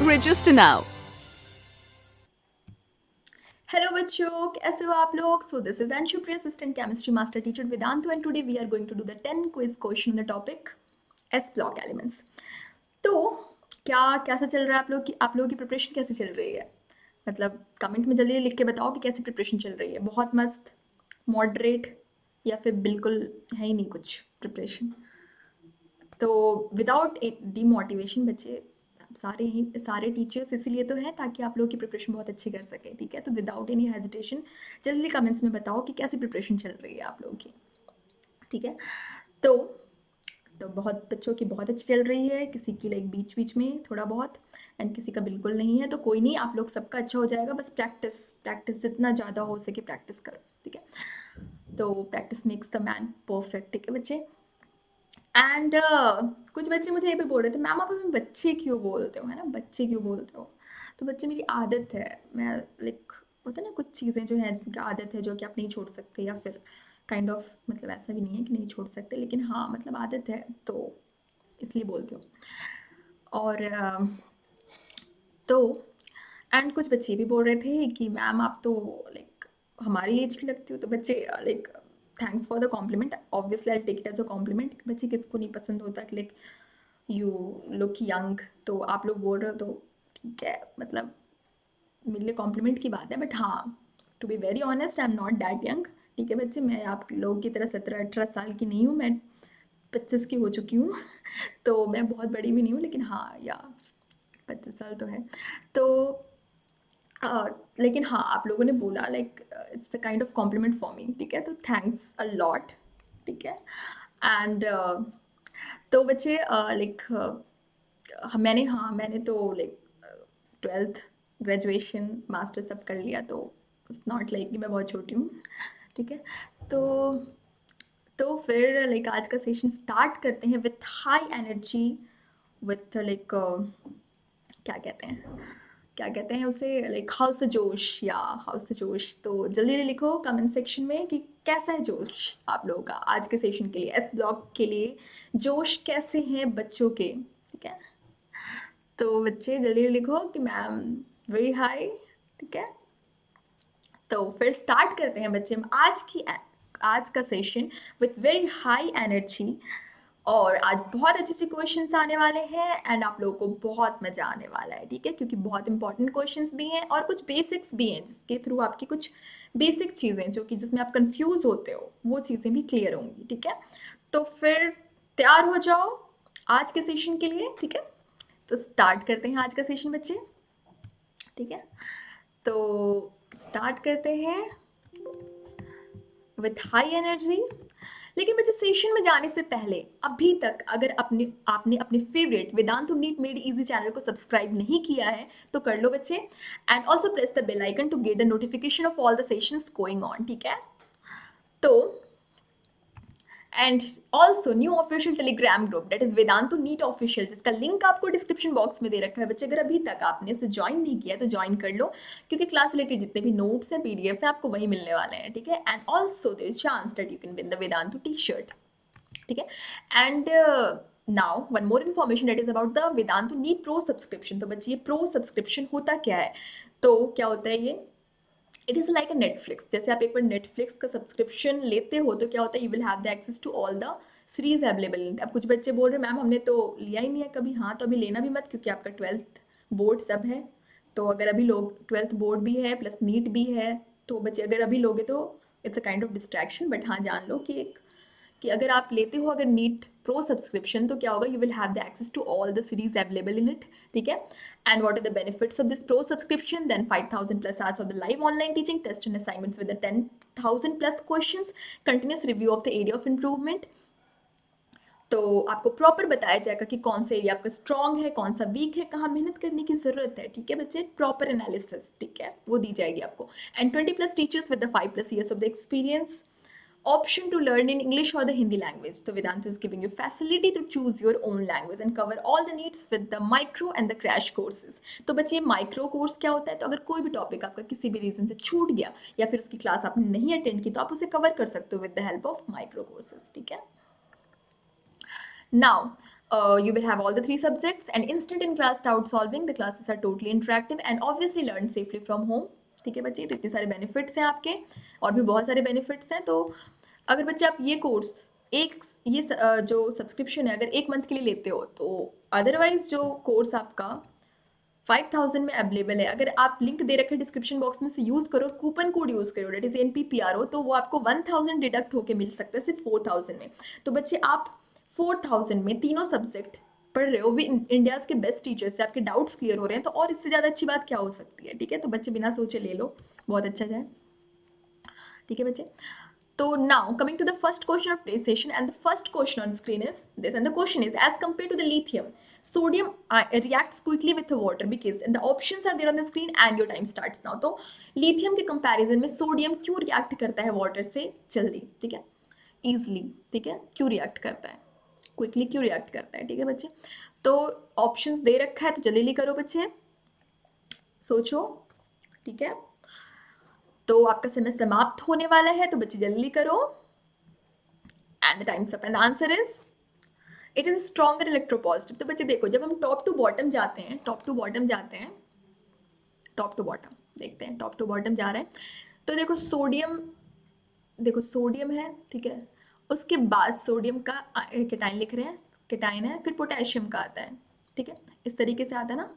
Register now. Hello बच्चों, कैसे हो आप लोग? So this is Anshupriya, assistant chemistry master teacher Vedantu, and today we are going to do the 10 quiz question the topic S block elements. तो क्या कैसा चल रहा है आप लोगों की प्रिपरेशन कैसे चल रही है? मतलब कमेंट में जल्दी लिख के बताओ कि कैसी प्रिपरेशन चल रही है। बहुत मस्त, मॉडरेट, या फिर बिल्कुल है ही नहीं कुछ प्रिपरेशन? तो विदाउट डीमोटिवेशन बच्चे, सारे टीचर्स इसीलिए तो हैं ताकि आप लोगों की प्रिपरेशन बहुत अच्छी कर सकें, ठीक है? तो विदाउट एनी हेजिटेशन जल्दी कमेंट्स में बताओ कि कैसी प्रिपरेशन चल रही है आप लोगों की, ठीक है? तो बहुत बच्चों की बहुत अच्छी चल रही है, किसी की लाइक बीच बीच में थोड़ा बहुत, एंड किसी का बिल्कुल नहीं है। तो कोई नहीं, आप लोग सबका अच्छा हो जाएगा। बस प्रैक्टिस प्रैक्टिस जितना ज़्यादा हो सके प्रैक्टिस करो, ठीक है? तो practice makes the man perfect, ठीक है बच्चे? एंड कुछ बच्चे मुझे ये भी बोल रहे थे, मैम आप हमें बच्चे क्यों बोलते हो, है ना? बच्चे क्यों बोलते हो? तो बच्चे मेरी आदत है, मैं लाइक होता है ना कुछ चीज़ें जो हैं जिसकी आदत है जो कि आप नहीं छोड़ सकते, या फिर काइंड ऑफ मतलब ऐसा भी नहीं है कि नहीं छोड़ सकते, लेकिन हाँ मतलब आदत है तो इसलिए बोलते हो। और तो एंड कुछ बच्चे भी बोल रहे थे कि मैम आप तो लाइक हमारी एज की लगती हो। तो बच्चे like thanks for the compliment, obviously I take it as a compliment. बच्चे किसको नहीं पसंद होता कि लाइक यू लुक यंग, तो आप लोग बोल रहे हो तो ठीक है, मतलब मेरे लिए कॉम्प्लीमेंट की बात है। बट हाँ, to be very honest, I am not that young, ठीक है बच्चे? मैं आप लोगों की तरह 17-18 साल की नहीं हूँ, मैं 25 की हो चुकी हूँ तो मैं बहुत बड़ी भी नहीं हूँ, लेकिन हाँ या 25 साल तो है। तो लेकिन हाँ, आप लोगों ने बोला like it's the kind of complement for me, ठीक है? तो थैंक्स अ लॉट, ठीक है? एंड तो बच्चे लाइक मैंने तो लाइक 12th ग्रेजुएशन मास्टर सब कर लिया, तो इट्स नॉट लाइक कि मैं बहुत छोटी हूँ, ठीक है? तो फिर लाइक आज का सेशन स्टार्ट करते हैं with high energy, with like क्या कहते हैं, उसे लाइक हाउस द जोश, या हाउस द जोश। तो जल्दी लिखो कमेंट सेक्शन में कि कैसा है जोश आप लोगों का आज के सेशन के लिए, एस ब्लॉक के लिए जोश कैसे हैं बच्चों के, ठीक है? तो बच्चे जल्दी लिखो कि मैम वेरी हाई, ठीक है? तो फिर स्टार्ट करते हैं बच्चे हम आज का session with very high energy. और आज बहुत अच्छे अच्छे क्वेश्चंस आने वाले हैं, एंड आप लोगों को बहुत मजा आने वाला है, ठीक है? क्योंकि बहुत इंपॉर्टेंट क्वेश्चंस भी हैं और कुछ बेसिक्स भी हैं, जिसके थ्रू आपकी कुछ बेसिक चीज़ें जो कि जिसमें आप कंफ्यूज होते हो वो चीज़ें भी क्लियर होंगी, ठीक है? तो फिर तैयार हो जाओ आज के सेशन के लिए, ठीक है? तो स्टार्ट करते हैं आज का सेशन बच्चे, ठीक है? तो स्टार्ट करते हैं विथ हाई एनर्जी। लेकिन बच्चे सेशन में जाने से पहले अभी तक अगर आपने अपने favourite Vedantu NEET made easy channel को सब्सक्राइब नहीं किया है तो कर लो बच्चे, and also press the bell icon to get the notification of all the sessions going on, ठीक है? तो and also new official Telegram group that is Vedantu NEET official, जिसका लिंक आपको डिस्क्रिप्शन बॉक्स में दे रखा है बच्चे। अगर अभी तक आपने उसे ज्वाइन नहीं किया तो ज्वाइन कर लो, क्योंकि क्लास रिलेटेड जितने भी नोट्स हैं पीडीएफ है आपको वही मिलने वाले हैं, ठीक है? And also there is chance that you can win the Vedantu T shirt, ठीक है? And now one more information that is about the Vedantu NEET pro subscription. तो बच्चे ये प्रो सब्सक्रिप्शन होता क्या है? तो क्या होता है ये? It is like a Netflix. जैसे आप एक बार नेटफ्लिक्स का सब्सक्रिप्शन लेते हो तो क्या होता है, you will have the access to all the series available. अब कुछ बच्चे बोल रहे हैं मैम हमने तो लिया ही नहीं है कभी। हाँ, तो अभी लेना भी मत, क्योंकि आपका 12th बोर्ड सब है। तो अगर अभी लोग 12th बोर्ड भी है प्लस नीट भी है, तो बच्चे अगर अभी लोगे तो it's a kind of distraction. But हाँ, जान लो कि अगर आप लेते हो अगर नीट प्रो सब्सक्रिप्शन तो क्या होगा, you will have the access to all the series available in it, ठीक है? And what are the benefits of this pro subscription? Then 5000 plus hours of the live online teaching, test and assignments with the 10,000 plus questions, continuous review of the area of improvement। तो आपको proper बताया जाएगा कि कौन सा area आपका strong है, कौन सा वीक है, कहाँ मेहनत करने की जरूरत है, ठीक है बच्चे? प्रॉपर एनालिसिस, ठीक है, वो दी जाएगी आपको। And 20+ teachers with the 5+ years of the experience, option to learn in English or the Hindi language. So Vedanta is giving you facility to choose your own language and cover all the needs with the micro and the crash courses। तो बच्चे micro course क्या होता है? तो अगर कोई भी topic आपका किसी भी रीजन से छूट गया या फिर उसकी क्लास आपने नहीं अटेंड की तो आप उसे कवर कर सकते हो with the help of micro courses, ठीक है? Now You will have all the 3 subjects and instant in class doubt solving. The classes are totally interactive and obviously learned safely from home. ठीक है बच्चे, तो इतने सारे बेनिफिट्स हैं आपके, और भी बहुत सारे बेनिफिट्स हैं। तो अगर बच्चे आप ये कोर्स जो सब्सक्रिप्शन है अगर 1 मंथ के लिए लेते हो, तो अदरवाइज जो कोर्स आपका 5000 में अवेलेबल है, अगर आप लिंक दे रखे डिस्क्रिप्शन बॉक्स में, उसे यूज़ करो, कूपन कोड यूज़ करो, डेट इज़ NPPRO, तो वो आपको 1000 डिडक्ट होके मिल सकता है सिर्फ 4000 में। तो बच्चे आप 4000 में तीनों सब्जेक्ट पढ़ रहे हो, भी इंडियाज़ के बेस्ट टीचर से, आपके डाउट्स क्लियर हो रहे हैं, तो और इससे ज़्यादा अच्छी बात क्या हो सकती है। ठीक है, तो बच्चे बिना सोचे ले लो, बहुत अच्छा जाए। ठीक है बच्चे, so now coming to the first question of today's session, and the first question on the screen is this, and the question is, as compared to the lithium, sodium reacts quickly with the water because, and the options are there on the screen and your time starts now. तो lithium के comparison में sodium क्यों react करता है water से जल्दी, ठीक है, easily, ठीक है, क्यों react करता है, quickly क्यों react करता है। ठीक है बच्चे, तो options दे रखा है, तो जल्दी करो बच्चे, सोचो। ठीक है, तो आपका समय समाप्त होने वाला है, तो बच्चे जल्दी करो। And the times up, and the answer is it is stronger electropositive. तो बच्चे देखो, जब हम टॉप टू बॉटम जाते हैं, टॉप टू बॉटम देखते हैं, टॉप टू बॉटम जा रहे हैं, तो देखो सोडियम है, ठीक है, उसके बाद सोडियम का केटाइन लिख रहे हैं, केटाइन है, फिर पोटेशियम का आता है, ठीक है, इस तरीके से आता है ना,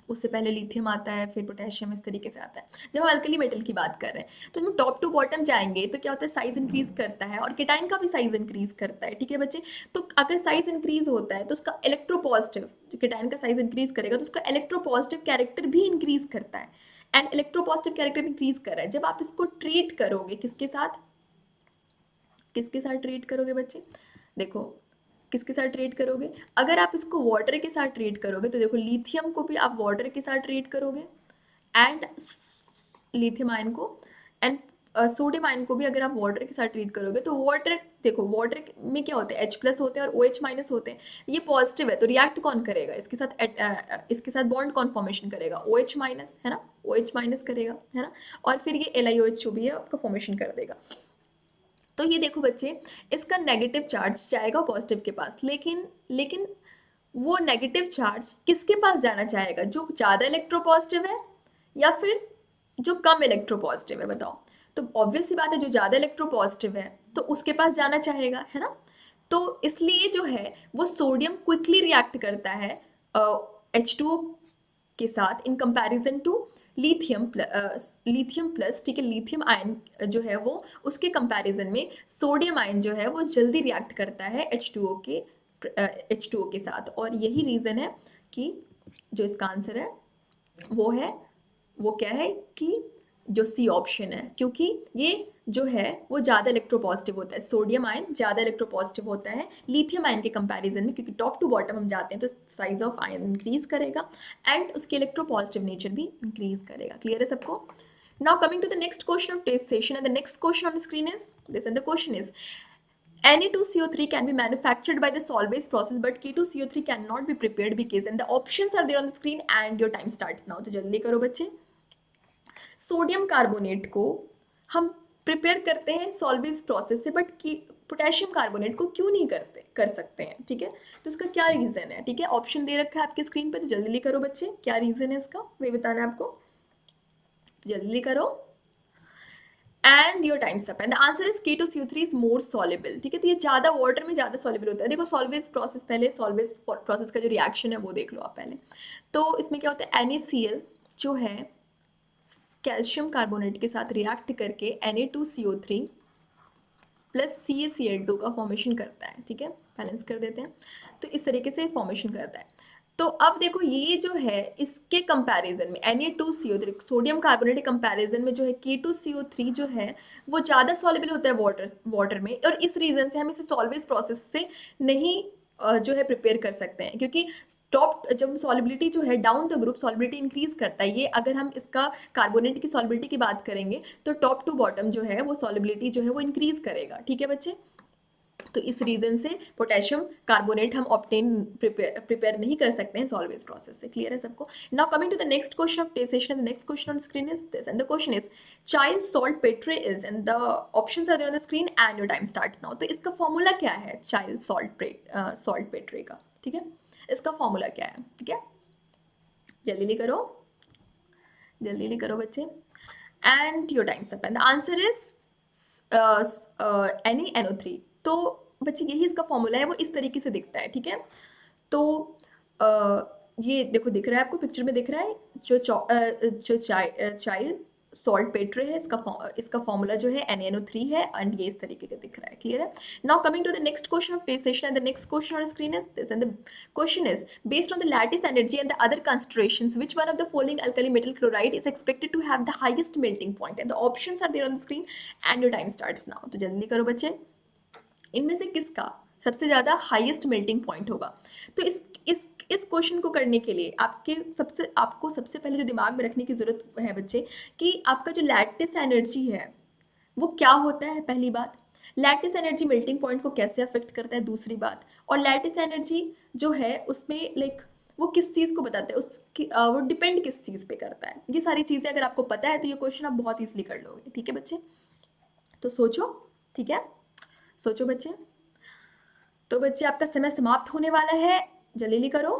उससे पहले लिथियम आता है, फिर पोटेशियम, इस तरीके से आता है। जब हम अल्कली मेटल की बात कर रहे हैं, तो जब टॉप टू बॉटम जाएंगे तो क्या होता है, साइज इंक्रीज करता है, और केटाइन का भी साइज इंक्रीज करता है। ठीक है बच्चे, तो अगर साइज इंक्रीज होता है तो उसका इलेक्ट्रोपॉजिटिव, जो केटाइन का साइज इंक्रीज करेगा तो उसका इलेक्ट्रोपॉजिटिव कैरेक्टर भी इंक्रीज करता है, एंड इलेक्ट्रोपॉजिटिव कैरेक्टर इंक्रीज कर रहा है। जब आप इसको ट्रीट करोगे, किसके साथ ट्रीट करोगे बच्चे, देखो किसके साथ ट्रीट करोगे, अगर आप इसको वाटर के साथ ट्रीट करोगे, तो देखो लिथियम को भी आप वाटर के साथ ट्रीट करोगे, एंड लिथियम आयन को, एंड सोडियम आयन को भी अगर आप वाटर के साथ ट्रीट करोगे, तो वाटर, देखो वाटर में क्या होते हैं, H+ होते हैं और OH- होते हैं, ये पॉजिटिव है, तो रिएक्ट कौन करेगा इसके साथ बॉन्ड कौन फॉर्मेशन करेगा, OH- है ना, OH- करेगा, है ना, और फिर ये LiOH जो भी है आपका फॉर्मेशन कर देगा। तो ये देखो बच्चे, इसका नेगेटिव चार्ज जाएगा पॉजिटिव के पास, लेकिन वो नेगेटिव चार्ज किसके पास जाना चाहेगा, जो ज़्यादा इलेक्ट्रोपॉजिटिव है या फिर जो कम इलेक्ट्रोपॉजिटिव है, बताओ। तो ऑब्वियस सी बात है, जो ज़्यादा इलेक्ट्रोपॉजिटिव है तो उसके पास जाना चाहेगा, है ना। तो इसलिए जो है वो सोडियम क्विकली रिएक्ट करता है H2O के साथ in comparison to lithium plus, ठीक है, लिथियम आयन जो है वो उसके कंपैरिजन में सोडियम आयन जो है वो जल्दी रिएक्ट करता है H2O के साथ, और यही रीज़न है कि जो इसका आंसर है वो क्या है कि जो सी ऑप्शन है, क्योंकि ये जो है वो ज़्यादा इलेक्ट्रोपॉजिटिव होता है, सोडियम आयन ज़्यादा इलेक्ट्रोपॉजिटिव होता है लिथियम आयन के कंपैरिजन में, क्योंकि टॉप टू बॉटम हम जाते हैं तो साइज ऑफ आयन इंक्रीज करेगा एंड उसके इलेक्ट्रोपॉजिटिव नेचर भी इंक्रीज करेगा। क्लियर है सबको। Now coming to the next question of today's session, and the next question on the screen is this, and the question is, Na2CO3 can be manufactured by the Solvay's process, but K2CO3 cannot be prepared because, and the options are there on the screen and your time starts now. तो जल्दी करो बच्चे। Sodium carbonate को हम prepare करते हैं salvage process से, but potassium carbonate को क्यों नहीं कर सकते हैं, ठीक है, तो उसका क्या रीज़न है। ठीक है, ऑप्शन दे रखा है आपके स्क्रीन पे, तो जल्दी करो बच्चे, क्या रीज़न है इसका, वही बताना है आपको, जल्दी करो। And your time's up, and the answer is K2CO3 is more soluble. ठीक है, तो ये ज़्यादा वाटर में ज़्यादा सॉल्युबल होता है। देखो सॉल्वेज प्रोसेस, पहले सॉल्वेज प्रोसेस का जो रिएक्शन है वो देख लो आप पहले। तो इसमें क्या होता है, NaCl जो है कैल्शियम कार्बोनेट के साथ रिएक्ट करके Na2CO3 प्लस CaCl2 का फॉर्मेशन करता है। ठीक है, बैलेंस कर देते हैं, तो इस तरीके से फॉर्मेशन करता है। तो अब देखो ये जो है इसके कंपैरिजन में Na2CO3 सोडियम कार्बोनेट के कंपैरिजन में जो है K2CO3 जो है वो ज़्यादा सॉल्युबल होता है वाटर में, और इस रीज़न से हम इसे सॉल्वेज प्रोसेस से नहीं जो है प्रिपेयर कर सकते हैं, क्योंकि टॉप जब सॉल्युबिलिटी जो है down the group solubility increase करता है। ये अगर हम इसका कार्बोनेट की सॉल्युबिलिटी की बात करेंगे तो टॉप टू बॉटम जो है वो सॉल्युबिलिटी जो है वो इंक्रीज करेगा। ठीक है बच्चे, तो इस रीजन से पोटेशियम कार्बोनेट हम ऑब्टेन प्रिपेयर नहीं कर सकते हैं सॉल्वेज प्रोसेस से। क्लियर है सबको? Now coming to the next question of session, the next question on screen is this and the question is Chile saltpetre is and the options are there on the screen and your time starts now. तो इसका formula क्या है child salt Petre का? ठीक है, इसका formula क्या है? ठीक है, जल्दी करो, जल्दी करो बच्चे, and your time start and the answer is NaNO3। तो बच्चे यही इसका फॉर्मूला है, वो इस तरीके से दिखता है। ठीक है, तो ये देखो दिख रहा है आपको, पिक्चर में दिख रहा है जो चाइल्ड सॉल्ट पेट्रे है, इसका फॉर्मूला जो है NaNO3 है एंड ये इस तरीके का दिख रहा है। क्लियर है? Now coming to the next question of today's session and the next question on screen is this and the question is based on the lattice energy and the other considerations which one of the following alkali metal chloride is expected to have the highest melting point and the options are there on the screen and your time starts now। तो जल्दी करो बच्चे, इनमें से किसका सबसे ज़्यादा highest melting point होगा? तो इस क्वेश्चन को करने के लिए आपको सबसे पहले जो दिमाग में रखने की ज़रूरत है बच्चे कि आपका जो लैटिस एनर्जी है वो क्या होता है। पहली बात, लैटिस एनर्जी मेल्टिंग पॉइंट को कैसे अफेक्ट करता है। दूसरी बात, और लैटिस एनर्जी जो है उसमें लाइक वो किस चीज़ को बताता है, उसकी वो डिपेंड किस चीज़ पे करता है। ये सारी चीज़ें अगर आपको पता है तो ये क्वेश्चन आप बहुत ईजिली कर लोगे। ठीक है बच्चे, तो सोचो। ठीक है, सोचो बच्चे। तो बच्चे आपका समय समाप्त होने वाला है, जल्दी करो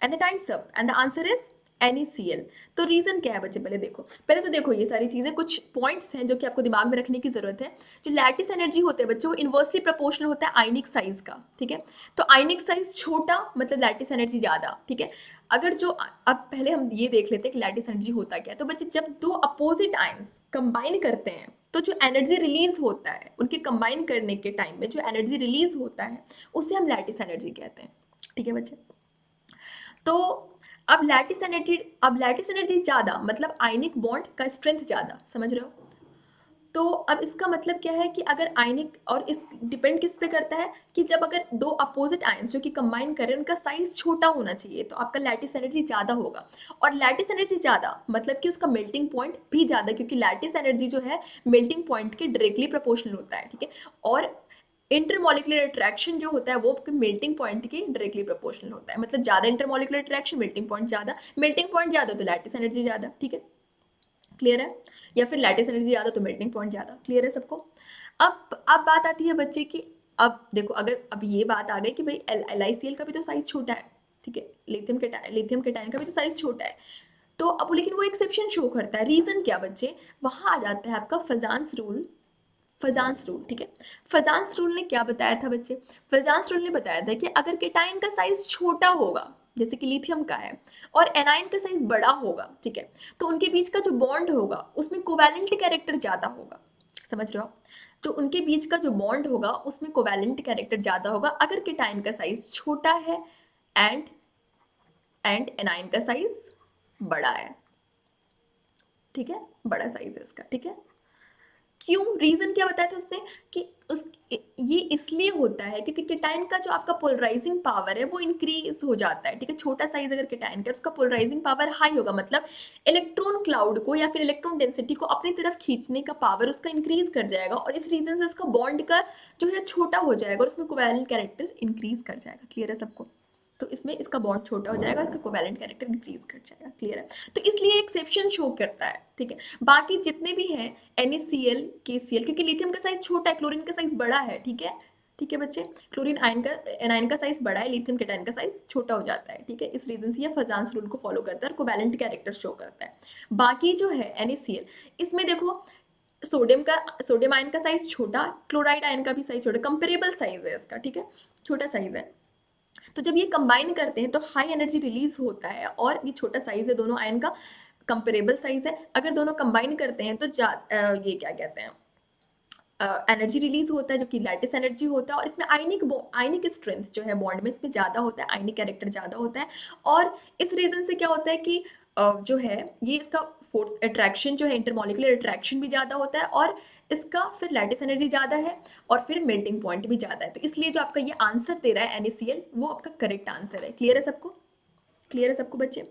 and the times up and the answer is NaCl। तो रीजन क्या है बच्चे? पहले तो देखो ये सारी चीजें कुछ पॉइंट्स हैं जो कि आपको दिमाग में रखने की जरूरत है। जो लैटिस एनर्जी होते हैं बच्चे वो इनवर्सली प्रोपोर्शनल होता है आयनिक साइज का। ठीक है, तो आयनिक साइज छोटा मतलब लैटिस एनर्जी ज्यादा। ठीक है, अगर जो अब पहले हम ये देख लेते हैं कि लैटिस एनर्जी होता क्या है। तो बच्चे जब दो अपोजिट आयंस कंबाइन करते हैं तो जो एनर्जी रिलीज होता है उनके कंबाइन करने के टाइम में जो एनर्जी रिलीज होता है उसे हम लैटिस एनर्जी कहते हैं। ठीक है बच्चे, तो अब लैटिस एनर्जी ज्यादा मतलब आयनिक बॉन्ड का स्ट्रेंथ ज्यादा, समझ रहे हो? तो अब इसका मतलब क्या है कि अगर आयनिक, और इस डिपेंड किस पे करता है कि जब अगर दो अपोजिट आयंस जो कि कंबाइन करें उनका साइज छोटा होना चाहिए तो आपका लैटिस एनर्जी ज्यादा होगा। और लैटिस एनर्जी ज्यादा मतलब कि उसका मेल्टिंग पॉइंट भी ज्यादा, क्योंकि लैटिस एनर्जी जो है मेल्टिंग पॉइंट के डायरेक्टली प्रोपोर्शनल होता है। ठीक है, और इंटरमोलिकुलर अट्रैक्शन जो होता है वो मेल्टिंग पॉइंट के डायरेक्टली प्रोपोर्शनल होता है। मतलब ज्यादा इंटरमोलिकुलर अट्रैक्शन, मेल्टिंग पॉइंट ज्यादा तो लैटिस एनर्जी ज्यादा। ठीक है, क्लियर है? या फिर लैटिस एनर्जी ज्यादा तो मेल्टिंग पॉइंट ज्यादा। क्लियर है सबको? अब बात आती है बच्चे की, अब देखो अगर अब ये बात आ गई कि भाई LiCl का भी तो साइज छोटा है। ठीक है, लिथियम केटायन का भी तो साइज छोटा है। तो अब लेकिन वो एक्सेप्शन शो करता है। रीजन क्या बच्चे? वहां आ जाता है आपका फजांस रूल। ठीक है, फजांस रूल ने क्या बताया था बच्चे? फजांस रूल ने बताया था कि अगर केटाइन का साइज छोटा होगा जैसे कि लिथियम का है और एनाइन का साइज बड़ा होगा, ठीक है, तो उनके बीच का जो बॉन्ड होगा उसमें कोवैलेंट कैरेक्टर ज्यादा होगा। समझ रहे हो? जो उनके बीच का जो बॉन्ड होगा उसमें कोवैलेंट कैरेक्टर ज्यादा होगा अगर केटाइन का साइज छोटा है एंड एनाइन का साइज बड़ा है। ठीक है, बड़ा साइज है इसका। ठीक है, क्यों? रीजन क्या बताया था उसने कि ये इसलिए होता है क्योंकि केटाइन का जो आपका पोलराइजिंग पावर है वो इंक्रीज हो जाता है। ठीक है, छोटा साइज अगर केटाइन का, उसका पोलराइजिंग पावर हाई होगा, मतलब इलेक्ट्रॉन क्लाउड को या फिर इलेक्ट्रॉन डेंसिटी को अपनी तरफ खींचने का पावर उसका इंक्रीज कर जाएगा और इस रीजन से उसका बॉन्ड का जो है छोटा हो जाएगा और उसमें कोवैलेंट कैरेक्टर इंक्रीज कर जाएगा। क्लियर है सबको? तो इसमें इसका बॉन्ड छोटा हो जाएगा, इसका कोवैलेंट कैरेक्टर इंक्रीज कर जाएगा। क्लियर है? तो इसलिए एक्सेप्शन शो करता है। ठीक है, बाकी जितने भी हैं NaCl, KCl, क्योंकि लिथियम का साइज छोटा है, क्लोरीन का साइज बड़ा है। ठीक है, ठीक है बच्चे, क्लोरीन एनाइन का साइज बड़ा है, लिथियम केटाइन का साइज छोटा हो जाता है। ठीक है, इस रीजन से ये फजांस रूल को फॉलो करता है और कोवैलेंट कैरेक्टर शो करता है। बाकी जो है NaCl, इसमें देखो सोडियम आयन का साइज छोटा, क्लोराइड आयन का भी साइज छोटा, कंपेरेबल साइज है इसका। ठीक है, छोटा साइज है। तो जब ये कंबाइन करते हैं तो हाई एनर्जी रिलीज होता है और ये छोटा साइज है, दोनों आयन का कंपेरेबल साइज है। अगर दोनों कंबाइन करते हैं तो ये क्या कहते हैं, एनर्जी रिलीज होता है जो कि लैटिस एनर्जी होता है और इसमें आयनिक स्ट्रेंथ जो है बॉन्ड में इसमें ज़्यादा होता है, आयनिक कैरेक्टर ज़्यादा होता है। और इस रीजन से क्या होता है कि जो है ये इसका फोर्थ अट्रैक्शन जो है इंटरमोलिकुलर अट्रैक्शन भी ज़्यादा होता है और इसका फिर लैटिस एनर्जी ज़्यादा है और फिर मेल्टिंग पॉइंट भी ज़्यादा है। तो इसलिए जो आपका ये आंसर दे रहा है NaCl वो आपका करेक्ट आंसर है। क्लियर है सबको? क्लियर है सबको बच्चे?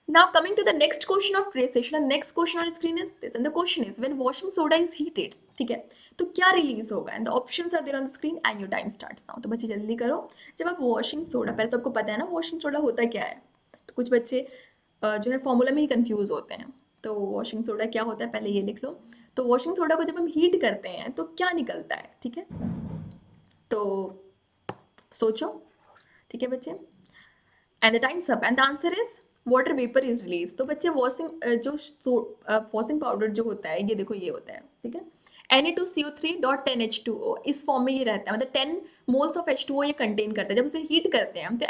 Now coming to the next question of today's session, the next question on screen is this, and the question is when washing soda is heated, ठीक है, तो क्या रिलीज होगा, and the options are there on the screen and your time starts now. तो बच्चे जल्दी करो, जब आप वॉशिंग सोडा, पहले तो आपको पता है ना वॉशिंग सोडा होता क्या है, तो कुछ बच्चे जो है फॉर्मूला में ही कंफ्यूज होते हैं। तो वॉशिंग सोडा क्या होता है पहले ये लिख लो। तो वॉशिंग सोडा को जब हम हीट करते हैं तो क्या निकलता है, ठीक है, तो सोचो, ठीक है बच्चे, and the times up, and the answer is water vapour is release. तो बच्चे वॉशिंग पाउडर जो होता है, ये देखो ये होता है, ठीक है, Na2CO3.10H2O इस फॉर्म में ये रहता है, मतलब 10 मोल्स ऑफ H2O ये कंटेन करता है। जब उसे हीट करते हैं हम तो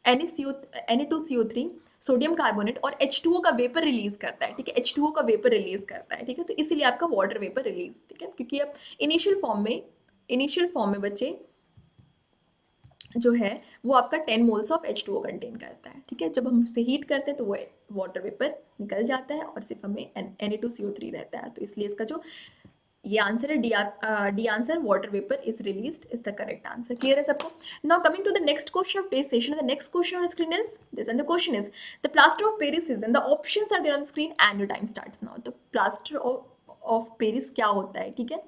Na2CO3 सोडियम कार्बोनेट और H2O का वेपर रिलीज करता है, ठीक है, H2O का वेपर रिलीज करता है, ठीक है, तो इसीलिए आपका वाटर वेपर रिलीज, ठीक है, क्योंकि अब इनिशियल फॉर्म में बच्चे जो है वो आपका 10 मोल्स ऑफ H2O कंटेन करता है, ठीक है, जब हम उसे हीट करते हैं तो वो वाटर वेपर निकल जाता है और सिर्फ हमें Na2CO3 रहता है। तो इसलिए इसका जो ये आंसर है D answer, water vapour is released is the correct answer. Clear है सबको? Now coming to the next question of this session, the next question on screen is this, and the question is the plaster of Paris is, and the options are there on screen and your time starts now. तो plaster of Paris क्या होता है, ठीक है,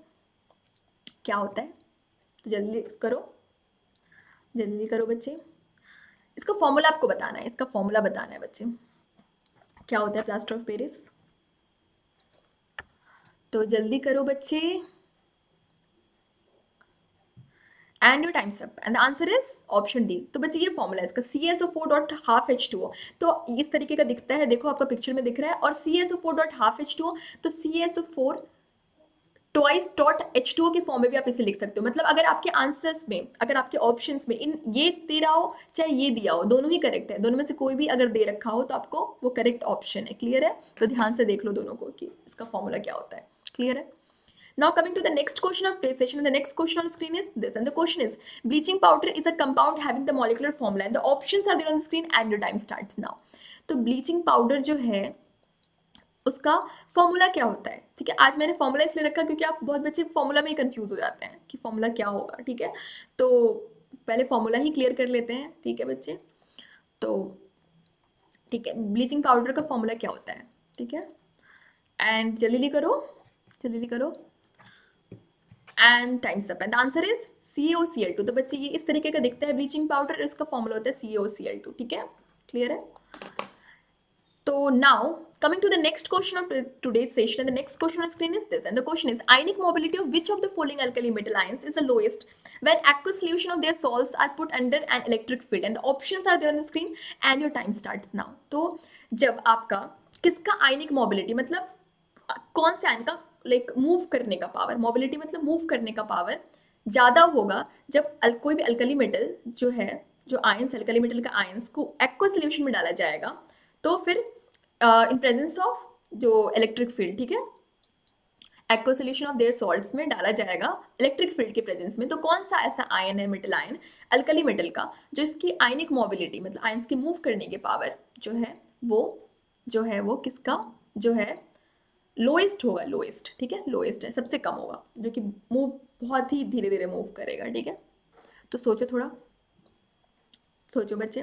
क्या होता है, तो जल्दी करो बच्चे, इसका फॉर्मूला आपको बताना है, इसका फॉर्मूला बताना है बच्चे, क्या होता है प्लास्टर ऑफ पेरिस, तो जल्दी करो बच्चे, and your time's up, and the answer is option D. तो बच्चे ये फॉर्मूला है इसका, CSO4.12H2O, तो इस तरीके का दिखता है, देखो आपका पिक्चर में दिख रहा है, और CSO4.12H2O, तो CSO4 ट्वाइस डॉट H2O के फॉर्म में भी आप इसे लिख सकते हो। मतलब अगर आपके आंसर्स में, अगर आपके ऑप्शंस में इन ये दे रहा हो चाहे ये दिया हो, दोनों ही करेक्ट है, दोनों में से कोई भी अगर दे रखा हो तो आपको वो करेक्ट ऑप्शन है। क्लियर है? तो ध्यान से देख लो दोनों को कि इसका फॉर्मूला क्या होता है। क्लियर है? Now coming to the next question of today's session, the next question on the screen is this, and the question is bleaching powder is a compound having the molecular formula, and the options are there on the screen and your time starts now. तो bleaching powder जो है उसका formula क्या होता है, ठीक है, आज मैंने फॉर्मूला इसलिए रखा क्योंकि आप बहुत बच्चे फॉर्मूला में ही कंफ्यूज हो जाते हैं कि फॉर्मूला क्या होगा, ठीक है, तो पहले फॉर्मूला ही क्लियर कर लेते हैं, ठीक है बच्चे। तो ठीक है, ब्लीचिंग पाउडर का फॉर्मूला क्या होता है, ठीक है, एंड जल्दी करो and times up, and the answer is CaOCl2। तो बच्चे ये इस तरीके का दिखता है ब्लीचिंग पाउडर, इसका फॉर्मूला होता है CaOCl2, ठीक है, क्लियर है। तो now coming to the next question of today's session, and the next question on screen is this, and the question is ionic mobility of which of the following alkali metal ions is the lowest when aqueous solution of their salts are put under an electric field, and the options are there on the screen and your time starts now। तो जब आपका किसका आयनिक mobility, मतलब कौन से ion का like move करने का पावर, मोबिलिटी मतलब मूव करने का पावर ज़्यादा होगा जब कोई भी अल्कली मेटल जो है, जो आयंस अल्कली मेटल का आयंस को एक्वा सोल्यूशन में डाला जाएगा, तो फिर इन प्रेजेंस ऑफ जो इलेक्ट्रिक फील्ड, ठीक है, aqua solution of their salts में डाला जाएगा इलेक्ट्रिक फील्ड के प्रेजेंस में। तो कौन सा ऐसा आयन है, मेटल आयन अल्कली मेटल का, जो इसकी आयनिक मोबिलिटी मतलब आयंस की मूव करने की पावर जो है वो किसका जो है लोएस्ट होगा, लोएस्ट, ठीक है, लोएस्ट है, सबसे कम होगा, जो कि मूव बहुत ही धीरे धीरे मूव करेगा, ठीक है। तो सोचो बच्चे,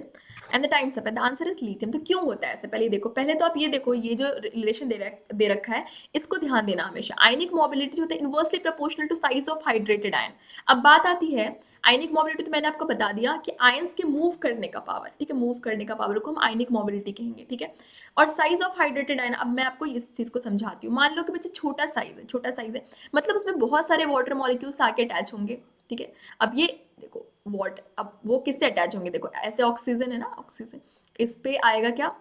and the times up, and the answer is lithium. तो क्यों होता है ऐसे, पहले देखो, पहले तो आप ये देखो, ये जो रिलेशन दे रखा है इसको ध्यान देना हमेशा। आयनिक मोबिलिटी जो होता है inversely proportional to size of hydrated ion. अब बात आती है आयनिक मोबिलिटी, तो मैंने आपको बता दिया कि आयंस के मूव करने का पावर, ठीक है, मूव करने का पावर को हम आयनिक मोबिलिटी कहेंगे, ठीक है। और साइज ऑफ हाइड्रेटेड आयन, अब मैं आपको इस चीज को समझाती हूँ। मान लो कि बच्चे छोटा साइज है, मतलब उसमें बहुत सारे वाटर मॉलिक्यूल्स आके अटैच होंगे, ठीक है। अब ये देखो अब वो किससे अटैच होंगे, देखो ऐसे ऑक्सीजन है ना, ऑक्सीजन, इस पे आएगा क्या,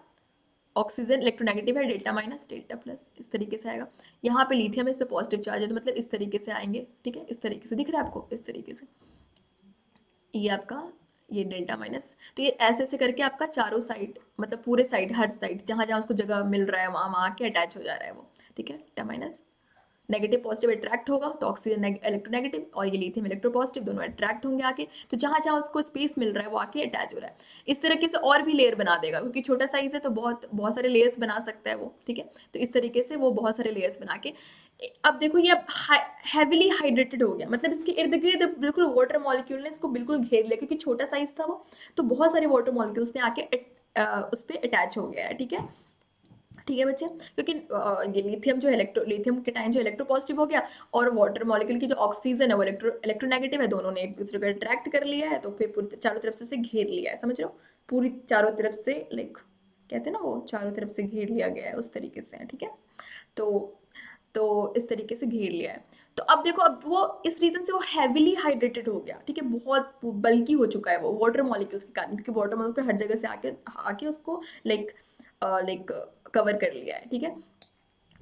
ऑक्सीजन इलेक्ट्रोनेगेटिव है, डेल्टा माइनस डेल्टा प्लस, इस तरीके से आएगा। यहाँ पे लिथियम, इस पे पॉजिटिव चार्ज है, तो मतलब इस तरीके से आएंगे, ठीक है, इस तरीके से दिख रहा है आपको, इस तरीके से ये आपका ये डेल्टा माइनस। तो ये ऐसे ऐसे करके आपका चारों साइड, मतलब पूरे साइड, हर साइड जहाँ जहाँ उसको जगह मिल रहा है वहाँ आके अटैच हो जा रहा है वो, ठीक है, delta minus. Negative positive attract होगा तो ऑक्सीजन इलेक्ट्रोनेगेटिव और ये लिथियम इलेक्ट्रोपॉजिटिव, दोनों अट्रैक्ट होंगे आके, तो जहाँ जहाँ उसको स्पेस मिल रहा है वो आके अटैच हो रहा है। इस तरीके से और भी लेयर बना देगा, क्योंकि छोटा साइज है तो बहुत सारे लेयर्स बना सकता है वो, ठीक है। तो इस तरीके से वो बहुत सारे लेयर्स बना के, अब देखो ये अब हैविली हाइड्रेटेड हो गया, मतलब इसके इर्द गिर्द बिल्कुल वाटर मॉलिक्यूल ने इसको बिल्कुल घेर लिया, क्योंकि छोटा साइज था वो, तो बहुत सारे वाटर मॉलिक्यूल्स ने आके उस पर अटैच हो गया है, ठीक है। ठीक है बच्चे, क्योंकि ये लिथियम जो लिथियम केटाइन जो इलेक्ट्रोपॉजिटिव हो गया, और वाटर मॉलिक्यूल की जो ऑक्सीजन है वो इलेक्ट्रोनेगेटिव है, दोनों ने एक दूसरे को अट्रैक्ट कर लिया है, तो फिर पूरी चारों तरफ से उसे घेर लिया है, समझ रहे हो, पूरी चारों तरफ से, लाइक कहते हैं ना वो चारों तरफ से घेर लिया गया है, उस तरीके से है, ठीक है। तो इस तरीके से घेर लिया है। तो अब देखो, अब वो इस रीजन से वो हैवीली हाइड्रेटेड हो गया, ठीक है, बहुत बल्की हो चुका है वो वाटर मॉलिक्यूल्स के कारण, क्योंकि वाटर मॉलिक्यूल हर जगह से आके आके उसको लाइक लाइक कवर कर लिया है, ठीक है।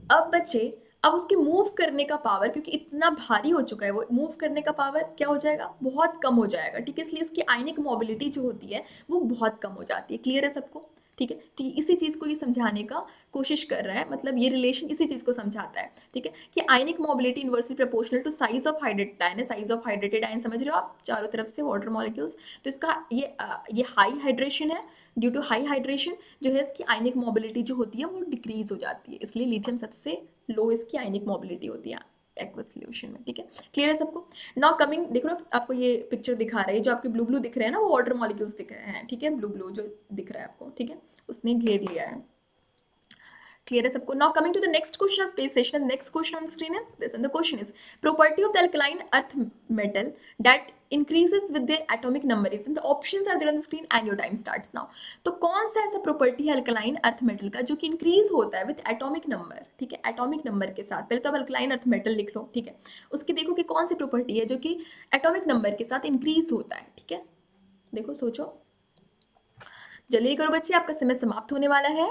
अब बच्चे, अब उसके मूव करने का पावर, क्योंकि इतना भारी हो चुका है वो, मूव करने का पावर क्या हो जाएगा, बहुत कम हो जाएगा, ठीक है। इसलिए इसकी आयनिक मोबिलिटी जो होती है वो बहुत कम हो जाती है। क्लियर है सबको, ठीक है। तो इसी चीज को ये समझाने का कोशिश कर रहा है, मतलब ये रिलेशन इसी चीज को समझाता है, ठीक है, कि ionic mobility inversely proportional to size of hydrated ion है। साइज ऑफ हाइड्रेटेड आयन समझ रहे हो आप, चारों तरफ से वाटर मॉलिक्यूल्स, तो इसका ये हाई हाइड्रेशन है, ड्यू टू हाई हाइड्रेशन जो है इसकी आयनिक मोबिलिटी जो होती है वो डिक्रीज हो जाती है, इसलिए लिथियम सबसे लो इसकी आयनिक मोबिलिटी होती है एक्वस सॉल्यूशन में, ठीक है। क्लियर है सबको। नाउ कमिंग, देखो ना आपको ये पिक्चर दिखा रहा है, जो आपके ब्लू ब्लू दिख रहे हैं ना, वो वाटर मॉलिक्यूल्स दिख रहे हैं, ठीक है, ब्लू ब्लू जो दिख रहा है आपको, ठीक है, उसने घेर लिया है। Clear है सबको। Now coming to the next question of today's session, the next question on screen is this, and the question is property of the alkaline earth metal that increases with their atomic number is, and the options are there on the screen and your time starts now. तो कौन सा ऐसा property है alkaline earth metal का जो कि increase होता है विद एटॉमिक नंबर, ठीक है, एटॉमिक नंबर के साथ। पहले तो आप अल्कलाइन अर्थ मेटल लिख लो, ठीक है, उसकी देखो कि कौन सी प्रॉपर्टी है जो कि एटॉमिक नंबर के साथ इंक्रीज होता है, ठीक है। देखो सोचो, जल्दी करो बच्चे, आपका समय समाप्त होने वाला है।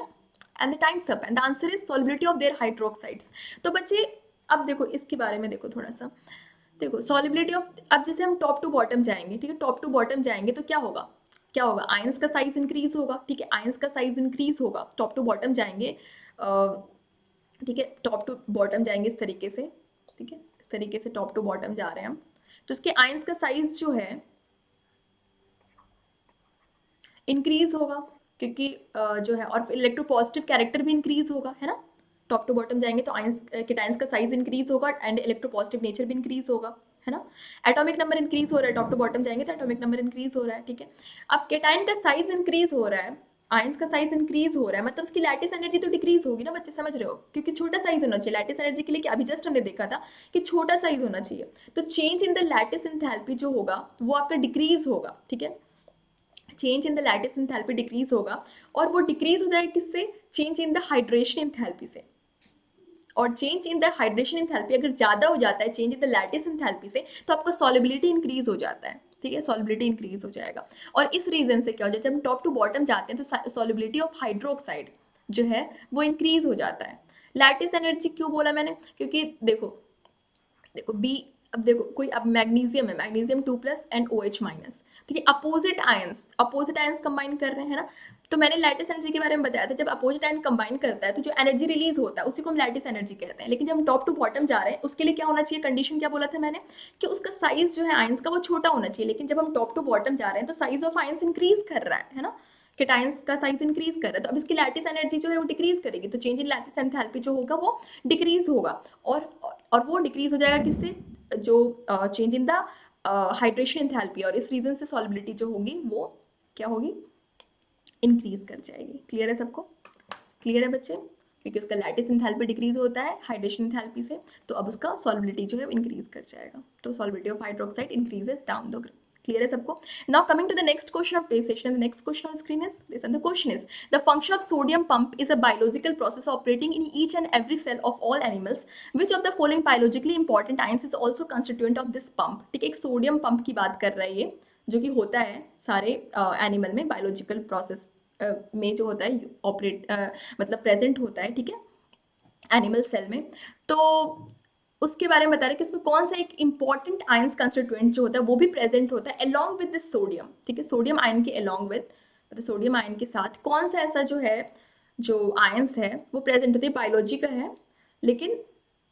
And the times up, and the answer is solubility of their hydroxides. तो बच्चे अब देखो इसके बारे में देखो थोड़ा सा, देखो सॉल्युबिलिटी ऑफ, अब जैसे हम टॉप टू बॉटम जाएंगे, ठीक है, टॉप टू बॉटम जाएंगे तो क्या होगा, क्या होगा, आयंस का साइज इंक्रीज होगा, ठीक है, आयंस का साइज इंक्रीज होगा, टॉप टू बॉटम जाएंगे, ठीक है, टॉप टू बॉटम जाएंगे इस तरीके से, ठीक है, इस तरीके से टॉप टू बॉटम जा रहे हैं हम, तो इसके आयंस का साइज जो है इंक्रीज होगा, क्योंकि जो है, और इलेक्ट्रोपॉजिटिव कैरेक्टर भी इंक्रीज होगा, है ना, टॉप टू बॉटम जाएंगे तो आयंस केटाइंस का साइज इंक्रीज होगा एंड इलेक्ट्रोपॉजिटिव नेचर भी इंक्रीज होगा, है ना। एटॉमिक नंबर इंक्रीज हो रहा है, टॉप टू बॉटम जाएंगे तो एटॉमिक नंबर इंक्रीज हो रहा है, ठीक है। अब केटाइन का साइज इंक्रीज हो रहा है, आयंस का साइज इंक्रीज हो रहा है, मतलब उसकी लैटिस एनर्जी तो डिक्रीज होगी ना बच्चे, समझ रहे हो, क्योंकि छोटा साइज होना चाहिए लैटिस एनर्जी के लिए, कि अभी जस्ट हमने देखा था कि छोटा साइज होना चाहिए, तो change in the lattice enthalpy जो होगा वो आपका डिक्रीज होगा, ठीक है, change in the lattice enthalpy decrease होगा, और वो डिक्रीज हो जाएगा किससे, change in the hydration enthalpy से, और change in the hydration enthalpy अगर ज्यादा हो जाता है change in the lattice enthalpy से, तो आपका सॉल्युबिलिटी इंक्रीज हो जाता है, ठीक है, सॉल्युबिलिटी इंक्रीज हो जाएगा। और इस रीजन से क्या हो जाए, जब हम टॉप टू बॉटम जाते हैं तो सॉल्युबिलिटी ऑफ हाइड्रोक्साइड जो है वो इंक्रीज हो जाता है। लैटिस एनर्जी क्यों बोला मैंने, क्योंकि देखो, देखो बी, अब देखो कोई, अब मैग्नीशियम है, मैग्नीशियम 2+ एंड OH माइनस, तो ये अपोजिट आयंस कंबाइन कर रहे हैं ना, तो मैंने लैटिस एनर्जी के बारे में बताया था, जब अपोजिट आयन कंबाइन करता है तो जो एनर्जी रिलीज होता है उसी को हम लैटिस एनर्जी कहते हैं। लेकिन जब हम टॉप टू बॉटम जा रहे हैं उसके लिए क्या होना चाहिए, कंडीशन क्या बोला था मैंने, कि उसका साइज जो है आयंस का वो छोटा होना चाहिए, लेकिन जब हम टॉप टू बॉटम जा रहे हैं तो साइज ऑफ आयंस इंक्रीज कर रहा है ना, केटाइंस का साइज इंक्रीज कर रहा है, तो अब इसकी लैटिस एनर्जी जो है वो डिक्रीज करेगी, तो चेंज इन लैटिस एंथैल्पी जो होगा वो डिक्रीज होगा, और वो डिक्रीज हो जाएगा किससे, जो change in the hydration enthalpy, और इस रीजन से सॉल्युबिलिटी जो होगी वो क्या होगी, इंक्रीज कर जाएगी। क्लियर है सबको, क्लियर है बच्चे, क्योंकि उसका लैटिस एंथैल्पी डिक्रीज होता है हाइड्रेशन एंथैल्पी से, तो अब उसका सॉल्युबिलिटी जो है वो इंक्रीज कर जाएगा, तो solubility of hydroxide increases down the. Clear है सबको। Now coming to the next question of today's session, the next question on screen is this, and the question is the function of sodium pump is a biological process operating in each and every cell of all animals. Which of the following biologically important ions is also constituent of this pump? ठीक है, एक sodium pump की बात कर रहा है ये, जो कि होता है सारे एनिमल में, बायोलॉजिकल प्रोसेस में जो होता है ऑपरेट, मतलब प्रेजेंट होता है, ठीक है, एनिमल सेल में। तो उसके बारे में बता रहे कि उसमें कौन सा एक इंपॉर्टेंट आयंस कंस्टिट्यूएंट जो होता है वो भी प्रेजेंट होता है अलोंग विद दिस सोडियम, ठीक है, सोडियम आयन के अलोंग विद, मतलब सोडियम आयन के साथ कौन सा ऐसा जो है, जो आयंस है वो प्रेजेंट होते हैं, बायोलॉजी का है लेकिन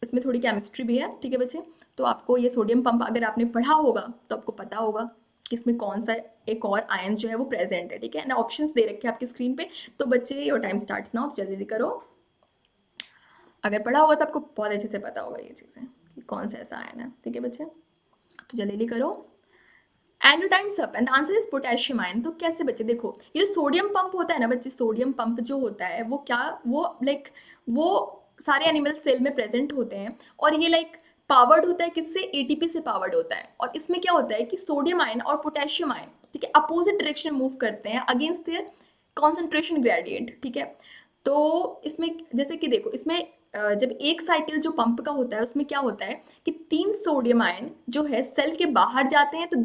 इसमें थोड़ी केमिस्ट्री भी है, ठीक है बच्चे। तो आपको ये सोडियम पंप अगर आपने पढ़ा होगा तो आपको पता होगा कि इसमें कौन सा एक और आयन जो है वो प्रेजेंट है, ठीक है, ना ऑप्शंस दे रखे हैं आपकी स्क्रीन पे। तो बच्चे योर टाइम स्टार्ट्स नाउ, तो जल्दी करो, अगर पढ़ा होगा तो आपको बहुत अच्छे से पता होगा ये चीज़ें कि कौन सा ऐसा आयन है, ठीक है बच्चे, तो जल्दी करो। एनोडाइन सप and answer is potassium ion. तो कैसे बच्चे देखो, ये सोडियम पंप होता है ना बच्चे, सोडियम पंप जो होता है वो क्या, वो लाइक वो सारे एनिमल सेल में प्रेजेंट होते हैं, और ये लाइक पावर्ड होता है किससे, एटीपी से पावर्ड होता है। और इसमें क्या होता है कि सोडियम आयन और पोटेशियम आयन, ठीक है, अपोजिट डायरेक्शन में मूव करते हैं अगेंस्ट देयर कॉन्सेंट्रेशन ग्रेडियंट, ठीक है। तो इसमें जैसे कि देखो, इसमें जब एक साइकिल जो पंप का होता है उसमें क्या होता है कि 3 सोडियम आयन जो है सेल के बाहर जाते हैं, तो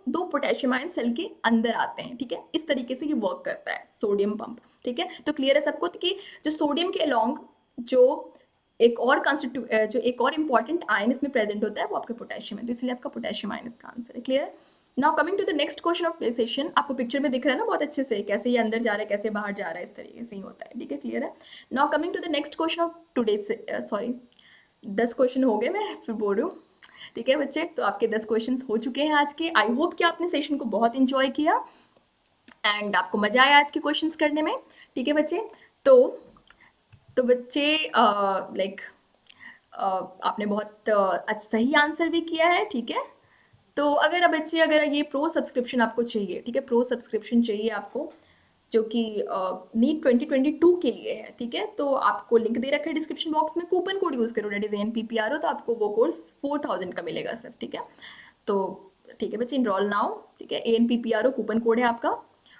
दो पोटेशियम आयन सेल के अंदर आते हैं, ठीक है। इस तरीके से ये वर्क करता है सोडियम पंप, ठीक है। तो क्लियर है सबको कि जो सोडियम के अलोंग जो एक और जो एक और इंपॉर्टेंट आयन इसमें प्रेजेंट होता है वो आपका पोटेशियम है, तो इसलिए आपका पोटेशियम आयन इसका आंसर है। क्लियर है। Now coming to the next question of session, आपको पिक्चर में दिख रहा है ना बहुत अच्छे से, कैसे ये अंदर जा रहा है कैसे बाहर जा रहा है, इस तरीके से ही होता है, ठीक है। क्लियर है। Now coming to the next question of today, sorry 10 question हो गए, मैं फिर बोल रही हूँ, ठीक है बच्चे। तो आपके 10 क्वेश्चन हो चुके हैं आज के। आई होप कि आपने सेशन को बहुत इंजॉय किया एंड आपको मजा आया आज के क्वेश्चंस करने में, ठीक है बच्चे। तो बच्चे लाइक आपने बहुत सही आंसर भी किया है, ठीक है। तो अगर अब बच्चे, अगर ये प्रो सब्सक्रिप्शन आपको चाहिए, ठीक है, प्रो सब्सक्रिप्शन चाहिए आपको जो कि नीट 2022 के लिए है, ठीक है। तो आपको लिंक दे रखा है डिस्क्रिप्शन बॉक्स में, कूपन कोड यूज़ करो, डेट इज ANPPRO, तो आपको वो कोर्स 4000 का मिलेगा सिर्फ, ठीक है। तो ठीक है बच्चे, इनरोल नाउ, ठीक है, ANPPRO कूपन कोड है आपका।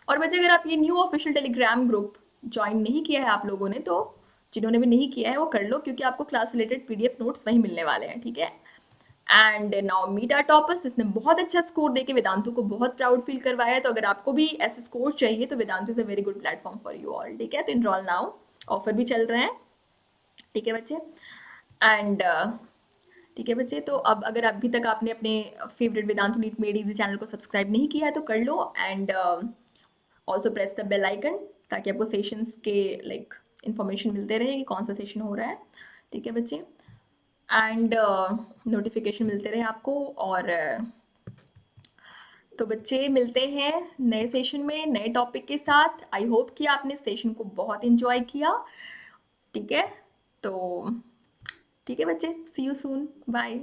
और बच्चे अगर आप ये new official Telegram group join नहीं किया है आप लोगों ने, तो जिन्होंने भी नहीं किया है वो कर लो, क्योंकि आपको क्लास रिलेटेड PDF नोट्स वहीं मिलने वाले हैं, ठीक है। And now meet our toppers, जिसने बहुत अच्छा स्कोर देके वेदांतु को बहुत प्राउड फील करवाया है। तो अगर आपको भी ऐसे स्कोर चाहिए तो Vedantu is a very good platform for you all, ठीक है। तो इनरोल नाउ, ऑफर भी चल रहे हैं, ठीक है बच्चे। एंड ठीक है बच्चे, तो अब अगर अभी तक आपने अपने favourite Vedantu NEET made easy channel को सब्सक्राइब नहीं किया है तो कर लो, and also press the bell icon, ताकि आपको सेशंस के लाइक इन्फॉर्मेशन मिलते रहे कि कौन सा सेशन हो रहा है, ठीक है बच्चे। एंड नोटिफिकेशन मिलते रहे आपको। और तो बच्चे मिलते हैं नए सेशन में नए टॉपिक के साथ। आई होप कि आपने सेशन को बहुत इन्जॉय किया, ठीक है। तो ठीक है बच्चे, सी यू सून, बाय।